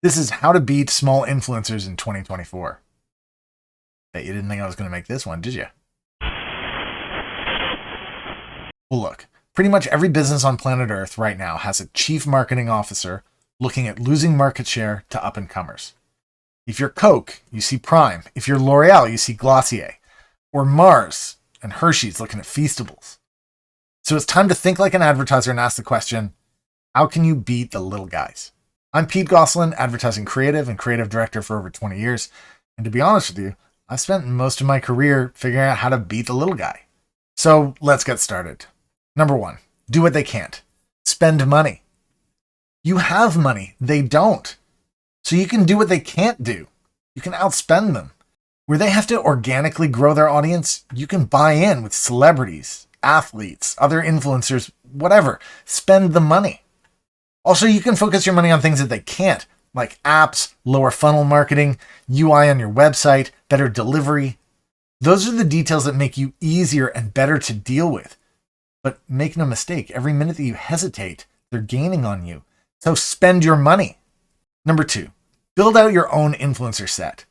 This is how to beat small influencers in 2024. Bet you didn't think I was going to make this one, did you? Well, look, pretty much every business on planet Earth right now has a chief marketing officer looking at losing market share to up-and-comers. If you're Coke, you see Prime. If you're L'Oreal, you see Glossier. Or Mars and Hershey's looking at Feastables. So it's time to think like an advertiser and ask the question, how can you beat the little guys? I'm Pete Gosselin, advertising creative and creative director for over 20 years. And to be honest with you, I've spent most of my career figuring out how to beat the little guy. So let's get started. Number 1, do what they can't. Spend money. You have money. They don't. So you can do what they can't do. You can outspend them. Where they have to organically grow their audience, you can buy in with celebrities, athletes, other influencers, whatever. Spend the money. Also, you can focus your money on things that they can't, like apps, lower funnel marketing, UI on your website, better delivery. Those are the details that make you easier and better to deal with. But make no mistake, every minute that you hesitate, they're gaining on you. So spend your money. Number 2, build out your own influencer set.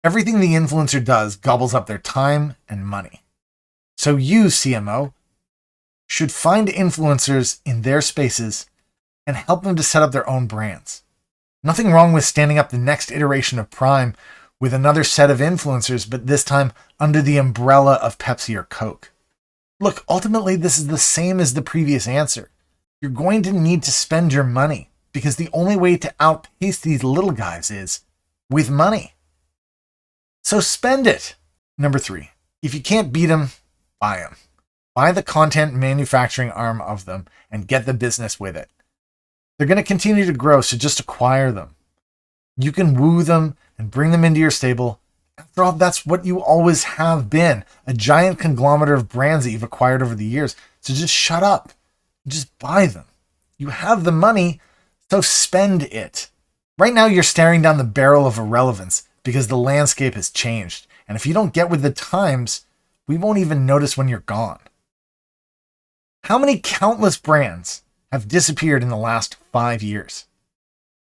Everything the influencer does gobbles up their time and money. So you, CMO, should find influencers in their spaces and help them to set up their own brands. Nothing wrong with standing up the next iteration of Prime with another set of influencers, but this time under the umbrella of Pepsi or Coke. Look, ultimately, this is the same as the previous answer. You're going to need to spend your money because the only way to outpace these little guys is with money. So spend it. Number 3, if you can't beat them, buy them. Buy the content manufacturing arm of them and get the business with it. They're going to continue to grow, so just acquire them. You can woo them and bring them into your stable. After all, that's what you always have been, a giant conglomerate of brands that you've acquired over the years. So just shut up. Just buy them. You have the money, so spend it. Right now, you're staring down the barrel of irrelevance because the landscape has changed. And if you don't get with the times, we won't even notice when you're gone. How many countless brands have disappeared in the last 5 years?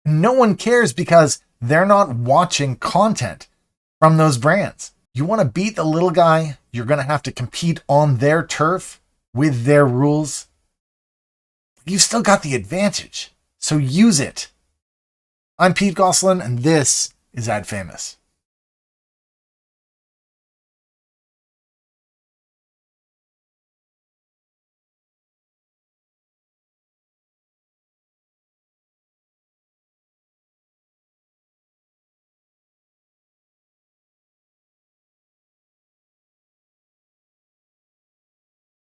No one cares because they're not watching content from those brands. You want to beat the little guy, you're going to have to compete on their turf with their rules. You've still got the advantage, so use it. I'm Pete Gosselin, and this is Ad Famous.